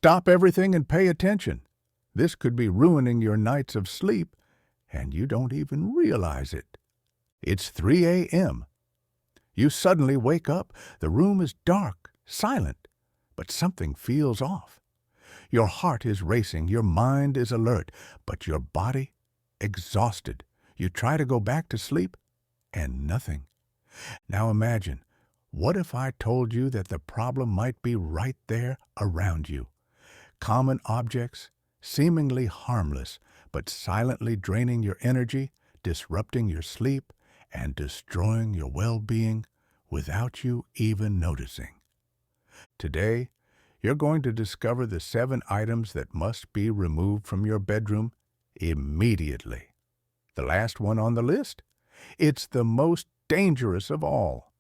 Stop everything and pay attention. This could be ruining your nights of sleep, and you don't even realize it. It's 3 a.m. You suddenly wake up. The room is dark, silent, but something feels off. Your heart is racing, your mind is alert, but your body exhausted. You try to go back to sleep, and nothing. Now imagine, what if I told you that the problem might be right there around you? Common objects, seemingly harmless, but silently draining your energy, disrupting your sleep, and destroying your well-being without you even noticing. Today, you're going to discover the 7 items that must be removed from your bedroom immediately. The last one on the list? It's the most dangerous of all.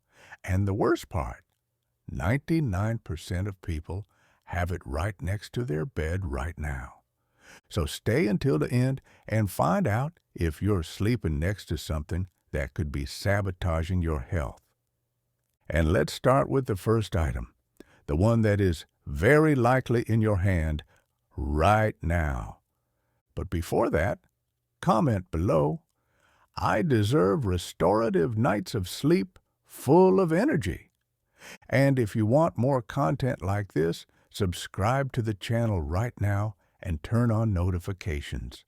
And the worst part, 99% of people have it right next to their bed right now. So stay until the end and find out if you're sleeping next to something that could be sabotaging your health. And let's start with the first item, the one that is very likely in your hand right now. But before that, comment below, I deserve restorative nights of sleep full of energy. And if you want more content like this, subscribe to the channel right now and turn on notifications.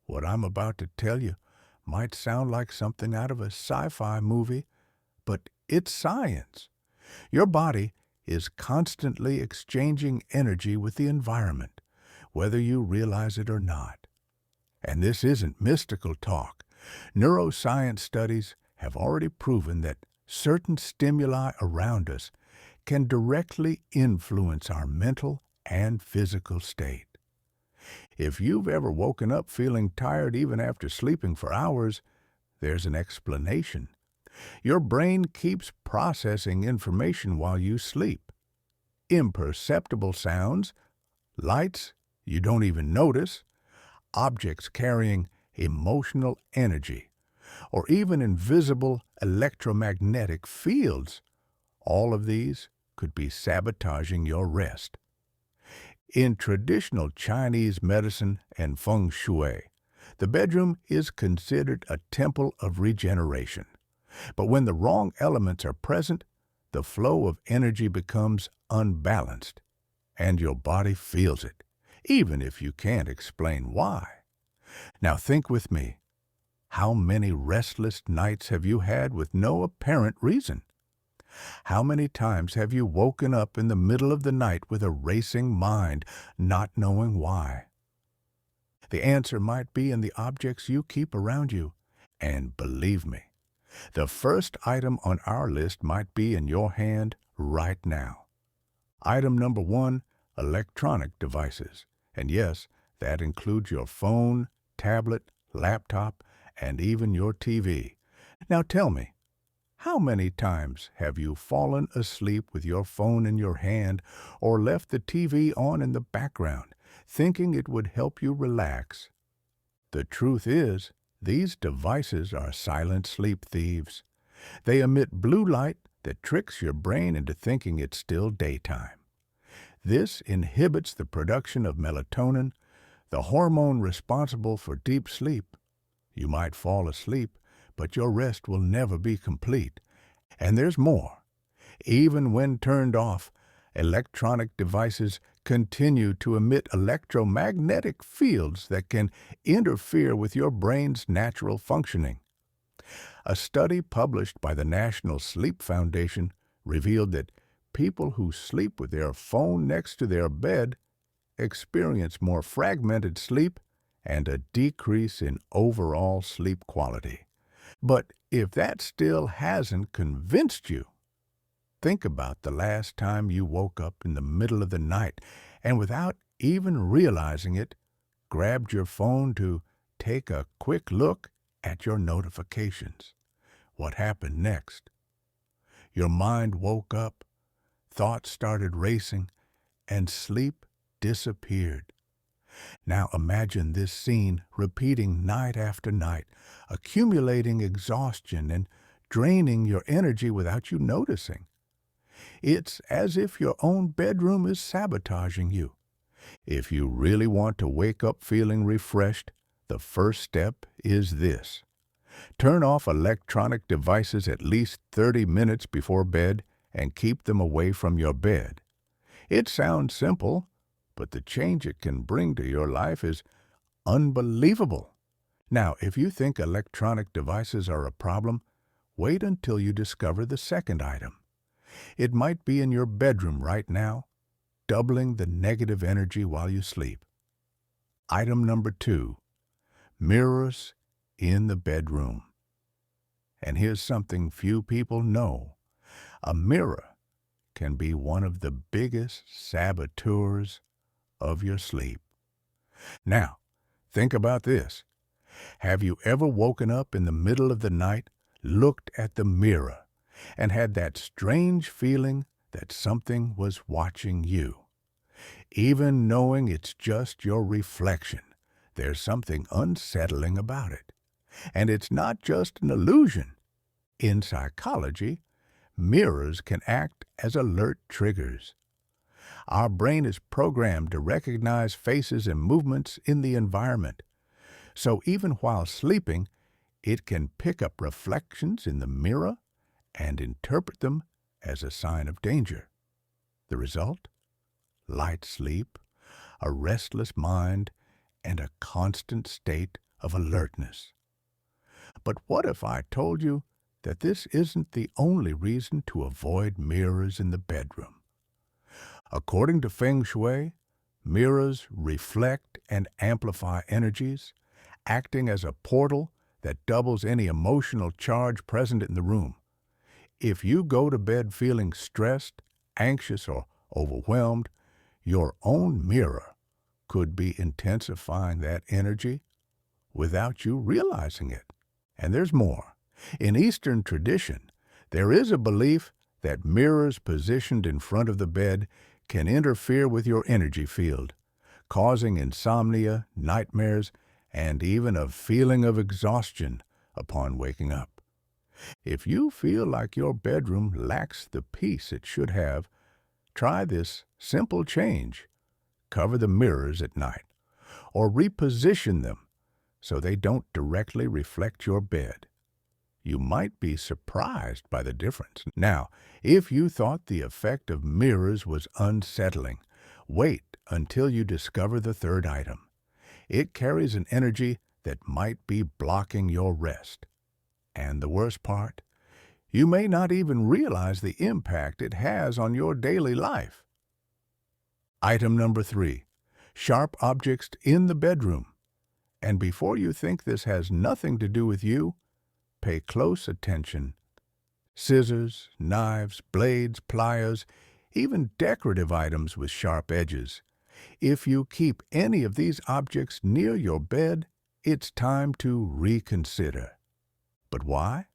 What I'm about to tell you might sound like something out of a sci-fi movie, but it's science. Your body is constantly exchanging energy with the environment, whether you realize it or not. And this isn't mystical talk. Neuroscience studies have already proven that certain stimuli around us can directly influence our mental and physical state. If you've ever woken up feeling tired even after sleeping for hours, there's an explanation. Your brain keeps processing information while you sleep. Imperceptible sounds, lights you don't even notice, objects carrying emotional energy, or even invisible electromagnetic fields. All of these could be sabotaging your rest. In traditional Chinese medicine and Feng Shui, the bedroom is considered a temple of regeneration. But when the wrong elements are present, the flow of energy becomes unbalanced, and your body feels it, even if you can't explain why. Now think with me. How many restless nights have you had with no apparent reason? How many times have you woken up in the middle of the night with a racing mind, not knowing why? The answer might be in the objects you keep around you. And believe me, the first item on our list might be in your hand right now. Item number 1, electronic devices. And yes, that includes your phone, tablet, laptop, and even your TV. Now tell me, how many times have you fallen asleep with your phone in your hand or left the TV on in the background, thinking it would help you relax? The truth is, these devices are silent sleep thieves. They emit blue light that tricks your brain into thinking it's still daytime. This inhibits the production of melatonin, the hormone responsible for deep sleep. You might fall asleep, but your rest will never be complete. And there's more. Even when turned off, electronic devices continue to emit electromagnetic fields that can interfere with your brain's natural functioning. A study published by the National Sleep Foundation revealed that people who sleep with their phone next to their bed experience more fragmented sleep and a decrease in overall sleep quality. But if that still hasn't convinced you, think about the last time you woke up in the middle of the night and without even realizing it, grabbed your phone to take a quick look at your notifications. What happened next? Your mind woke up, thoughts started racing, and sleep disappeared. Now imagine this scene repeating night after night, accumulating exhaustion and draining your energy without you noticing. It's as if your own bedroom is sabotaging you. If you really want to wake up feeling refreshed, the first step is this. Turn off electronic devices at least 30 minutes before bed and keep them away from your bed. It sounds simple, but the change it can bring to your life is unbelievable. Now, if you think electronic devices are a problem, wait until you discover the second item. It might be in your bedroom right now, doubling the negative energy while you sleep. Item number 2, mirrors in the bedroom. And here's something few people know. A mirror can be one of the biggest saboteurs of your sleep. Now, think about this. Have you ever woken up in the middle of the night, looked at the mirror, and had that strange feeling that something was watching you? Even knowing it's just your reflection, there's something unsettling about it. And it's not just an illusion. In psychology, mirrors can act as alert triggers. Our brain is programmed to recognize faces and movements in the environment. So even while sleeping, it can pick up reflections in the mirror and interpret them as a sign of danger. The result? Light sleep, a restless mind, and a constant state of alertness. But what if I told you that this isn't the only reason to avoid mirrors in the bedroom? According to Feng Shui, mirrors reflect and amplify energies, acting as a portal that doubles any emotional charge present in the room. If you go to bed feeling stressed, anxious, or overwhelmed, your own mirror could be intensifying that energy without you realizing it. And there's more. In Eastern tradition, there is a belief that mirrors positioned in front of the bed can interfere with your energy field, causing insomnia, nightmares, and even a feeling of exhaustion upon waking up. If you feel like your bedroom lacks the peace it should have, try this simple change. Cover the mirrors at night, or reposition them so they don't directly reflect your bed. You might be surprised by the difference. Now, if you thought the effect of mirrors was unsettling, wait until you discover the third item. It carries an energy that might be blocking your rest. And the worst part, you may not even realize the impact it has on your daily life. Item number 3, sharp objects in the bedroom. And before you think this has nothing to do with you, pay close attention. Scissors, knives, blades, pliers, even decorative items with sharp edges. If you keep any of these objects near your bed, it's time to reconsider. But why?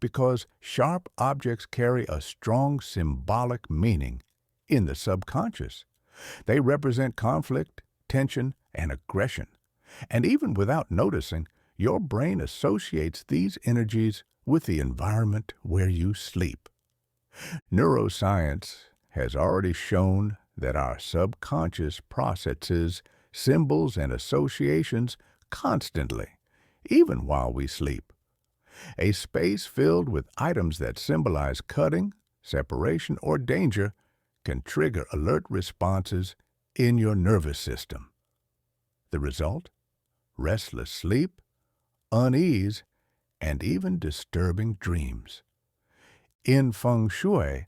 Because sharp objects carry a strong symbolic meaning in the subconscious. They represent conflict, tension, and aggression. And even without noticing, your brain associates these energies with the environment where you sleep. Neuroscience has already shown that our subconscious processes symbols and associations constantly, even while we sleep. A space filled with items that symbolize cutting, separation, or danger can trigger alert responses in your nervous system. The result? Restless sleep, unease, and even disturbing dreams. In Feng Shui,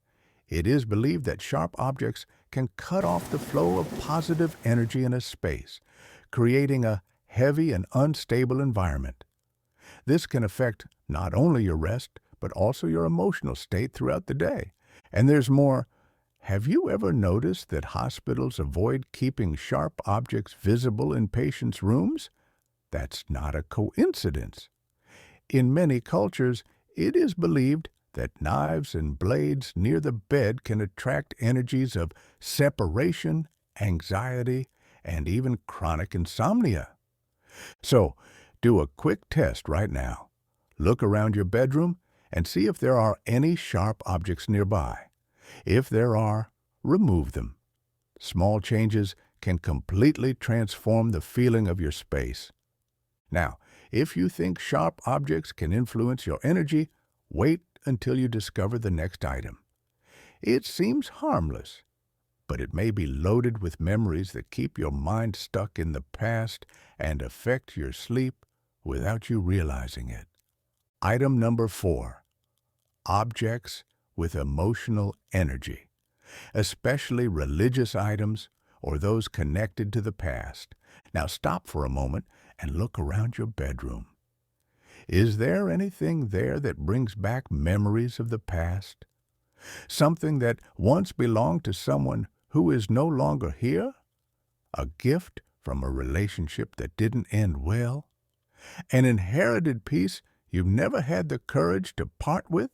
it is believed that sharp objects can cut off the flow of positive energy in a space, creating a heavy and unstable environment. This can affect not only your rest, but also your emotional state throughout the day. And there's more. Have you ever noticed that hospitals avoid keeping sharp objects visible in patients' rooms? That's not a coincidence. In many cultures, it is believed that knives and blades near the bed can attract energies of separation, anxiety, and even chronic insomnia. So, do a quick test right now. Look around your bedroom and see if there are any sharp objects nearby. If there are, remove them. Small changes can completely transform the feeling of your space. Now, if you think sharp objects can influence your energy, wait until you discover the next item. It seems harmless, but it may be loaded with memories that keep your mind stuck in the past and affect your sleep without you realizing it. Item number 4. Objects with emotional energy, especially religious items or those connected to the past. Now stop for a moment and look around your bedroom. Is there anything there that brings back memories of the past? Something that once belonged to someone who is no longer here? A gift from a relationship that didn't end well? An inherited piece you've never had the courage to part with?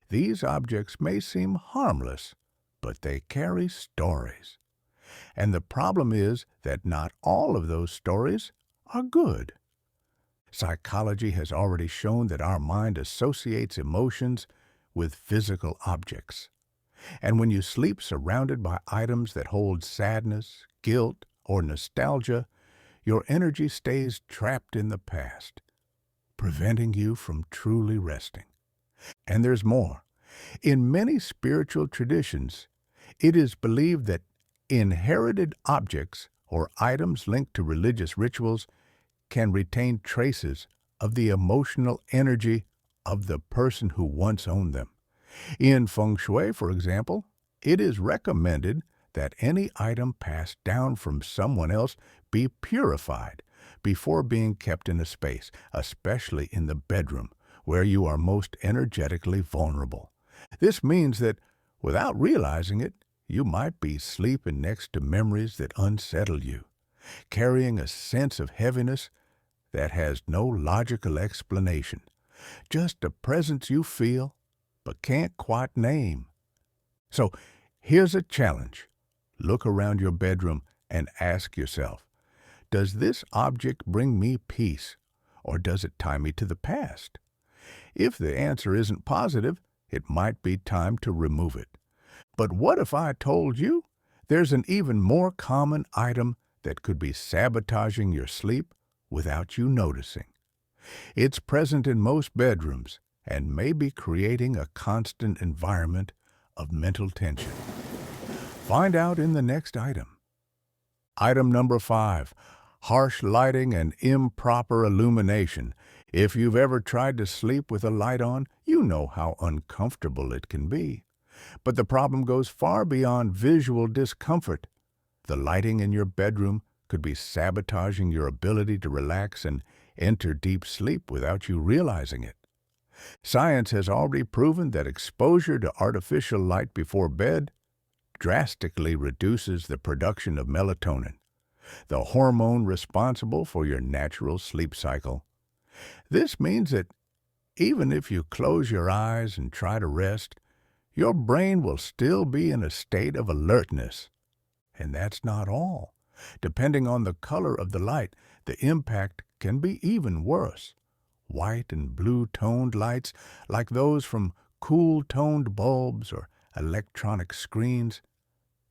These objects may seem harmless, but they carry stories. And the problem is that not all of those stories are good. Psychology has already shown that our mind associates emotions with physical objects. And when you sleep surrounded by items that hold sadness, guilt, or nostalgia, your energy stays trapped in the past, preventing you from truly resting. And there's more. In many spiritual traditions, it is believed that inherited objects or items linked to religious rituals can retain traces of the emotional energy of the person who once owned them. In Feng Shui, for example, it is recommended that any item passed down from someone else be purified before being kept in a space, especially in the bedroom, where you are most energetically vulnerable. This means that, without realizing it, you might be sleeping next to memories that unsettle you, carrying a sense of heaviness that has no logical explanation, just a presence you feel but can't quite name. So, here's a challenge. Look around your bedroom and ask yourself, does this object bring me peace, or does it tie me to the past? If the answer isn't positive, it might be time to remove it. But what if I told you there's an even more common item that could be sabotaging your sleep without you noticing? It's present in most bedrooms and may be creating a constant environment of mental tension. Find out in the next item. Item number 5, harsh lighting and improper illumination. If you've ever tried to sleep with a light on, you know how uncomfortable it can be. But the problem goes far beyond visual discomfort. The lighting in your bedroom could be sabotaging your ability to relax and enter deep sleep without you realizing it. Science has already proven that exposure to artificial light before bed drastically reduces the production of melatonin, the hormone responsible for your natural sleep cycle. This means that even if you close your eyes and try to rest, your brain will still be in a state of alertness. And that's not all. Depending on the color of the light, the impact can be even worse. White and blue-toned lights, like those from cool-toned bulbs or electronic screens,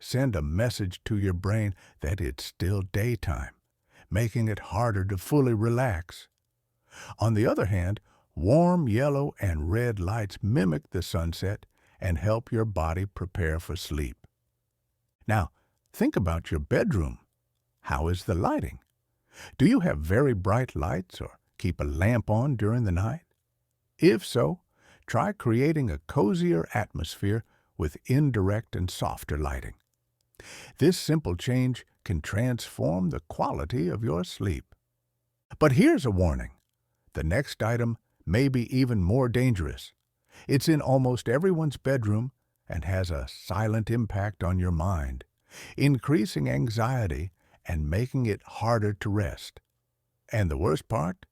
send a message to your brain that it's still daytime, making it harder to fully relax. On the other hand, warm yellow and red lights mimic the sunset and help your body prepare for sleep. Now, think about your bedroom. How is the lighting? Do you have very bright lights or keep a lamp on during the night? If so, try creating a cozier atmosphere with indirect and softer lighting. This simple change can transform the quality of your sleep. But here's a warning. The next item may be even more dangerous. It's in almost everyone's bedroom and has a silent impact on your mind, increasing anxiety and making it harder to rest. And the worst part?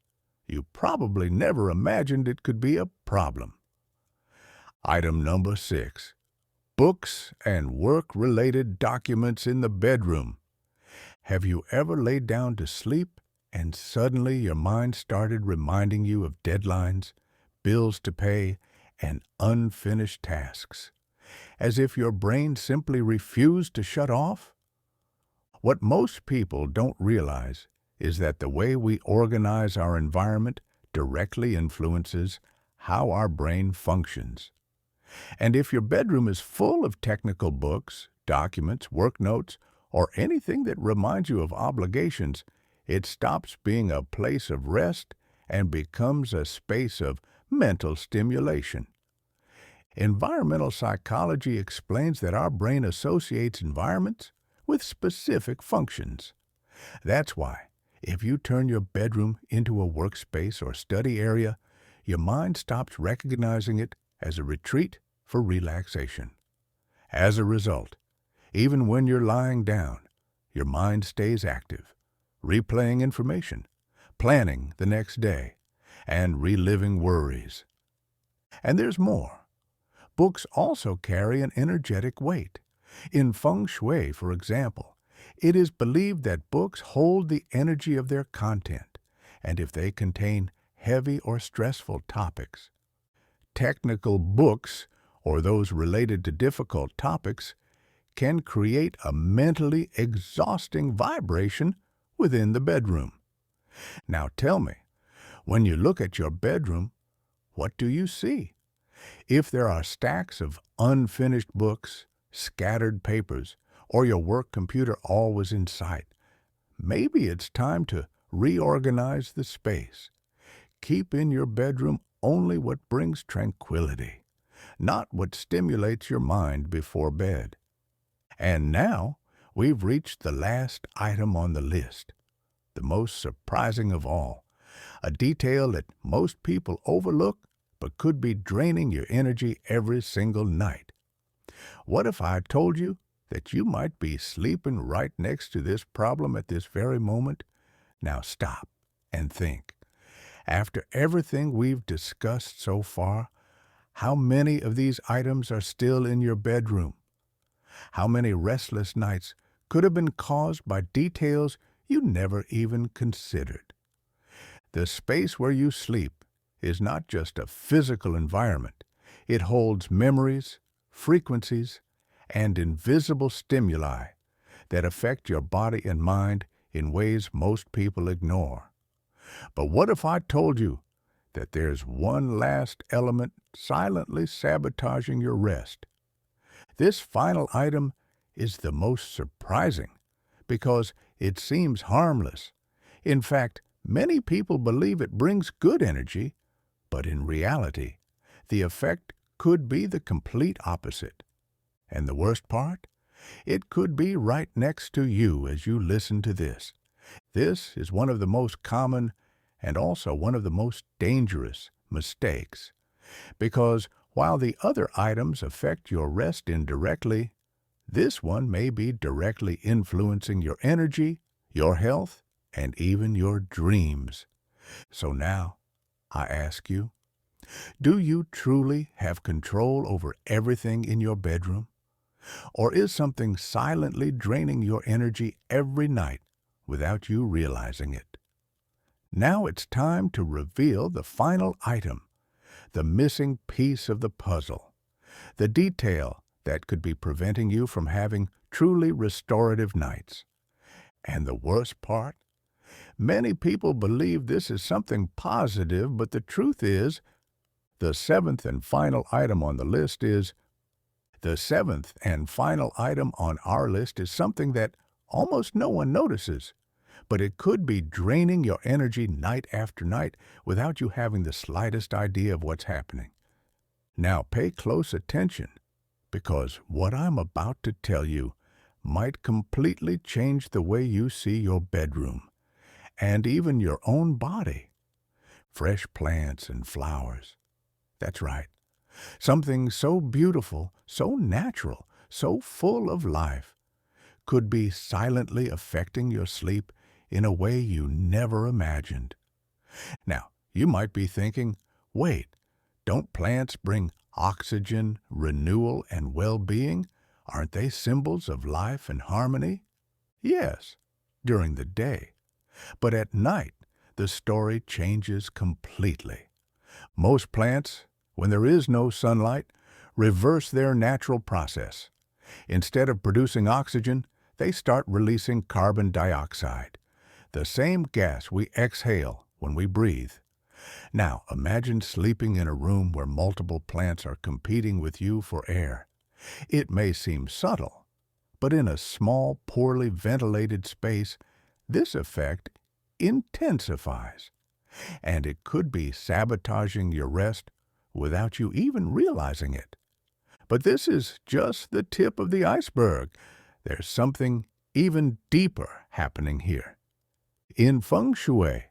You probably never imagined it could be a problem. Item number 6. Books and work-related documents in the bedroom. Have you ever laid down to sleep and suddenly your mind started reminding you of deadlines, bills to pay, and unfinished tasks? as if your brain simply refused to shut off? What most people don't realize is that the way we organize our environment directly influences how our brain functions. And if your bedroom is full of technical books, documents, work notes, or anything that reminds you of obligations, it stops being a place of rest and becomes a space of mental stimulation. Environmental psychology explains that our brain associates environments with specific functions. That's why, if you turn your bedroom into a workspace or study area, your mind stops recognizing it as a retreat for relaxation. As a result, even when you're lying down, your mind stays active, replaying information, planning the next day, and reliving worries. And there's more. Books also carry an energetic weight. In Feng Shui, for example, it is believed that books hold the energy of their content, and if they contain heavy or stressful topics, technical books, or those related to difficult topics, can create a mentally exhausting vibration within the bedroom. Now tell me, when you look at your bedroom, what do you see? If there are stacks of unfinished books, scattered papers, or your work computer always in sight, maybe it's time to reorganize the space. Keep in your bedroom only what brings tranquility, not what stimulates your mind before bed. And now, we've reached the last item on the list, the most surprising of all, a detail that most people overlook but could be draining your energy every single night. What if I told you that you might be sleeping right next to this problem at this very moment? Now stop and think. After everything we've discussed so far, how many of these items are still in your bedroom? How many restless nights could have been caused by details you never even considered? The space where you sleep is not just a physical environment. It holds memories, frequencies, and invisible stimuli that affect your body and mind in ways most people ignore. But what if I told you that there's one last element silently sabotaging your rest? This final item is the most surprising because it seems harmless. In fact, many people believe it brings good energy, but in reality, the effect could be the complete opposite. And the worst part? It could be right next to you as you listen to this. This is one of the most common and also one of the most dangerous mistakes, because while the other items affect your rest indirectly, this one may be directly influencing your energy, your health, and even your dreams. So now, I ask you, do you truly have control over everything in your bedroom? Or is something silently draining your energy every night without you realizing it? Now it's time to reveal the final item, the missing piece of the puzzle, the detail that could be preventing you from having truly restorative nights. And the worst part? Many people believe this is something positive, but the truth is, the seventh and final item on our list is something that almost no one notices, but it could be draining your energy night after night without you having the slightest idea of what's happening. Now pay close attention, because what I'm about to tell you might completely change the way you see your bedroom, and even your own body. Fresh plants and flowers. That's right. Something so beautiful, so natural, so full of life, could be silently affecting your sleep in a way you never imagined. Now, you might be thinking, wait, don't plants bring oxygen, renewal, and well-being? Aren't they symbols of life and harmony? Yes, during the day. But at night, the story changes completely. Most plants, when there is no sunlight, reverse their natural process. Instead of producing oxygen, they start releasing carbon dioxide, the same gas we exhale when we breathe. Now, imagine sleeping in a room where multiple plants are competing with you for air. It may seem subtle, but in a small, poorly ventilated space, this effect intensifies, and it could be sabotaging your rest without you even realizing it. But this is just the tip of the iceberg. There's something even deeper happening here. In Feng Shui,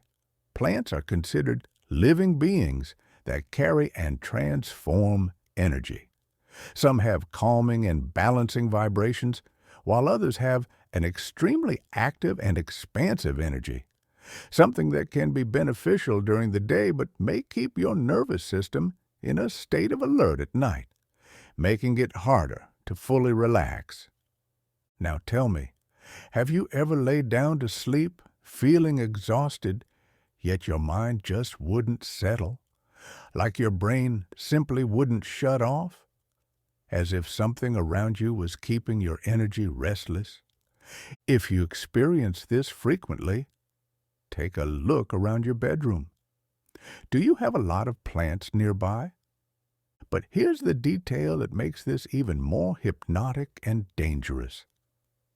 plants are considered living beings that carry and transform energy. Some have calming and balancing vibrations, while others have an extremely active and expansive energy, something that can be beneficial during the day but may keep your nervous system in a state of alert at night, making it harder to fully relax. Now tell me, have you ever laid down to sleep feeling exhausted, yet your mind just wouldn't settle? Like your brain simply wouldn't shut off? As if something around you was keeping your energy restless? If you experience this frequently, take a look around your bedroom. Do you have a lot of plants nearby? But here's the detail that makes this even more hypnotic and dangerous.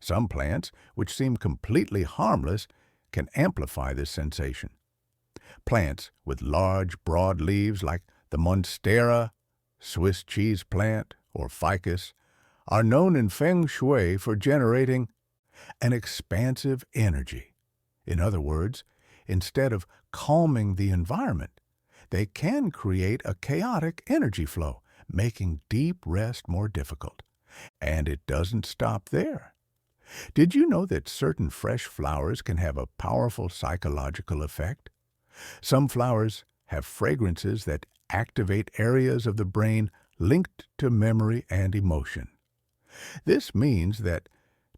Some plants, which seem completely harmless, can amplify this sensation. Plants with large, broad leaves like the monstera, Swiss cheese plant, or ficus are known in Feng Shui for generating an expansive energy. In other words, instead of calming the environment, they can create a chaotic energy flow, making deep rest more difficult. And it doesn't stop there. Did you know that certain fresh flowers can have a powerful psychological effect? Some flowers have fragrances that activate areas of the brain linked to memory and emotion. This means that,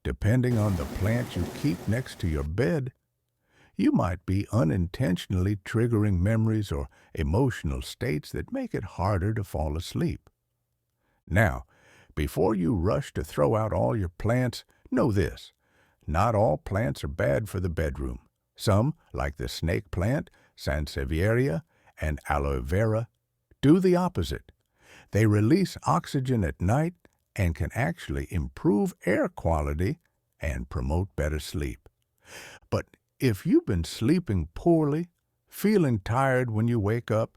depending on the plant you keep next to your bed, you might be unintentionally triggering memories or emotional states that make it harder to fall asleep. Now, before you rush to throw out all your plants, know this: not all plants are bad for the bedroom. Some, like the snake plant, sansevieria, and aloe vera, do the opposite. They release oxygen at night and can actually improve air quality and promote better sleep. But if you've been sleeping poorly, feeling tired when you wake up,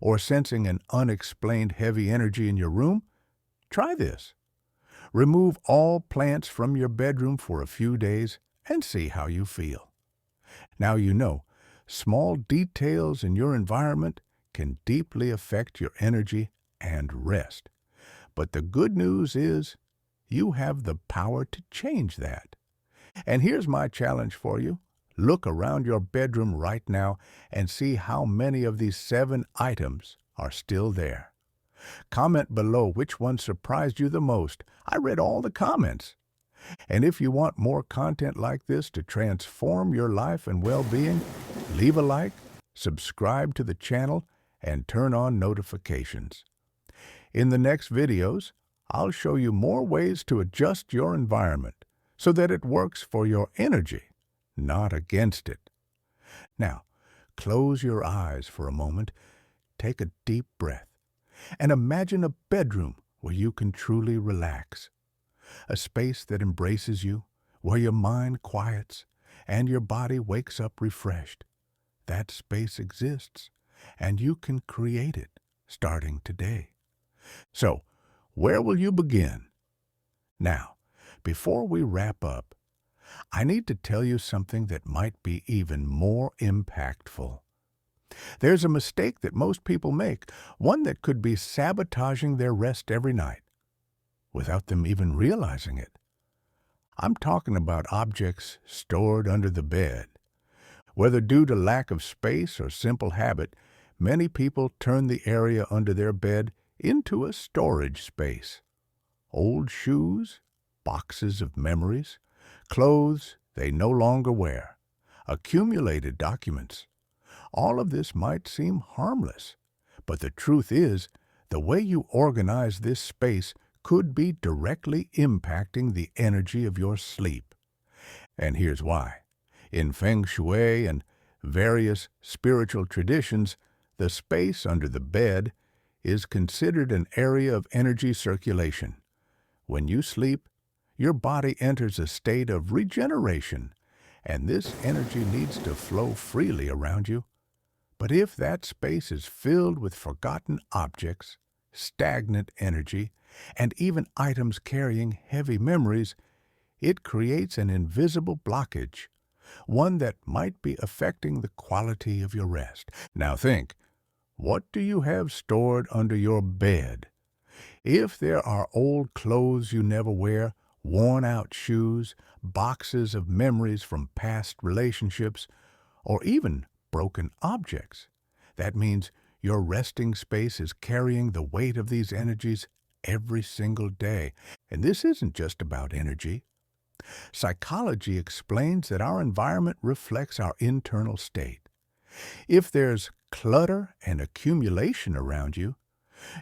or sensing an unexplained heavy energy in your room, try this. Remove all plants from your bedroom for a few days and see how you feel. Now you know, small details in your environment can deeply affect your energy and rest. But the good news is you have the power to change that. And here's my challenge for you. Look around your bedroom right now and see how many of these 7 items are still there. Comment below which one surprised you the most. I read all the comments. And if you want more content like this to transform your life and well-being, leave a like, subscribe to the channel, and turn on notifications. In the next videos, I'll show you more ways to adjust your environment so that it works for your energy, not against it. Now, close your eyes for a moment, take a deep breath, and imagine a bedroom where you can truly relax. A space that embraces you, where your mind quiets and your body wakes up refreshed. That space exists, and you can create it starting today. So, where will you begin? Now, before we wrap up, I need to tell you something that might be even more impactful. There's a mistake that most people make, one that could be sabotaging their rest every night, without them even realizing it. I'm talking about objects stored under the bed. Whether due to lack of space or simple habit, many people turn the area under their bed into a storage space. Old shoes, boxes of memories, clothes they no longer wear, accumulated documents. All of this might seem harmless, but the truth is, the way you organize this space could be directly impacting the energy of your sleep. And here's why. In Feng Shui and various spiritual traditions, the space under the bed is considered an area of energy circulation. When you sleep, your body enters a state of regeneration, and this energy needs to flow freely around you. But if that space is filled with forgotten objects, stagnant energy, and even items carrying heavy memories, it creates an invisible blockage, one that might be affecting the quality of your rest. Now think, what do you have stored under your bed? If there are old clothes you never wear, worn-out shoes, boxes of memories from past relationships, or even broken objects, that means your resting space is carrying the weight of these energies every single day. And this isn't just about energy. Psychology explains that our environment reflects our internal state. If there's clutter and accumulation around you,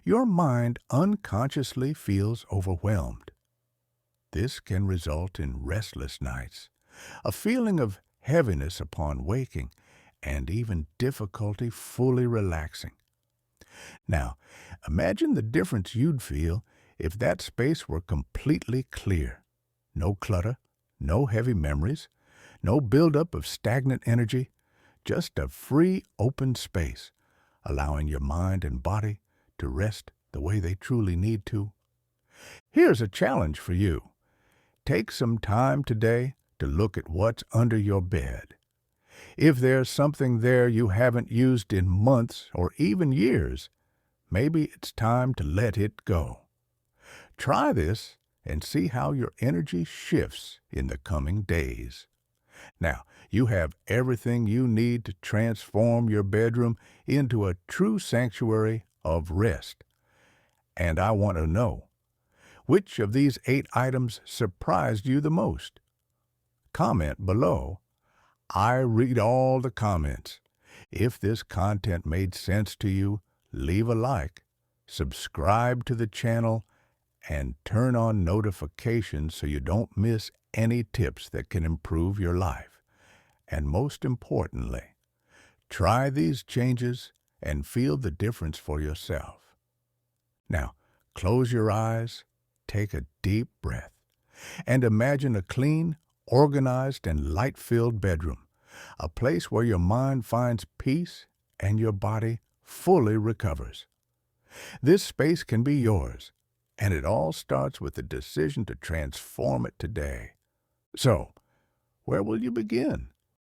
your mind unconsciously feels overwhelmed. This can result in restless nights, a feeling of heaviness upon waking, and even difficulty fully relaxing. Now, imagine the difference you'd feel if that space were completely clear. No clutter, no heavy memories, no buildup of stagnant energy, just a free, open space, allowing your mind and body to rest the way they truly need to. Here's a challenge for you. Take some time today to look at what's under your bed. If there's something there you haven't used in months or even years, maybe it's time to let it go. Try this and see how your energy shifts in the coming days. Now, you have everything you need to transform your bedroom into a true sanctuary of rest. And I want to know, which of these 8 items surprised you the most? Comment below. I read all the comments. If this content made sense to you, leave a like, subscribe to the channel, and turn on notifications so you don't miss any tips that can improve your life. And most importantly, try these changes and feel the difference for yourself. Now, close your eyes, take a deep breath, and imagine a clean, organized, and light-filled bedroom, a place where your mind finds peace and your body fully recovers. This space can be yours, and it all starts with the decision to transform it today. So, where will you begin?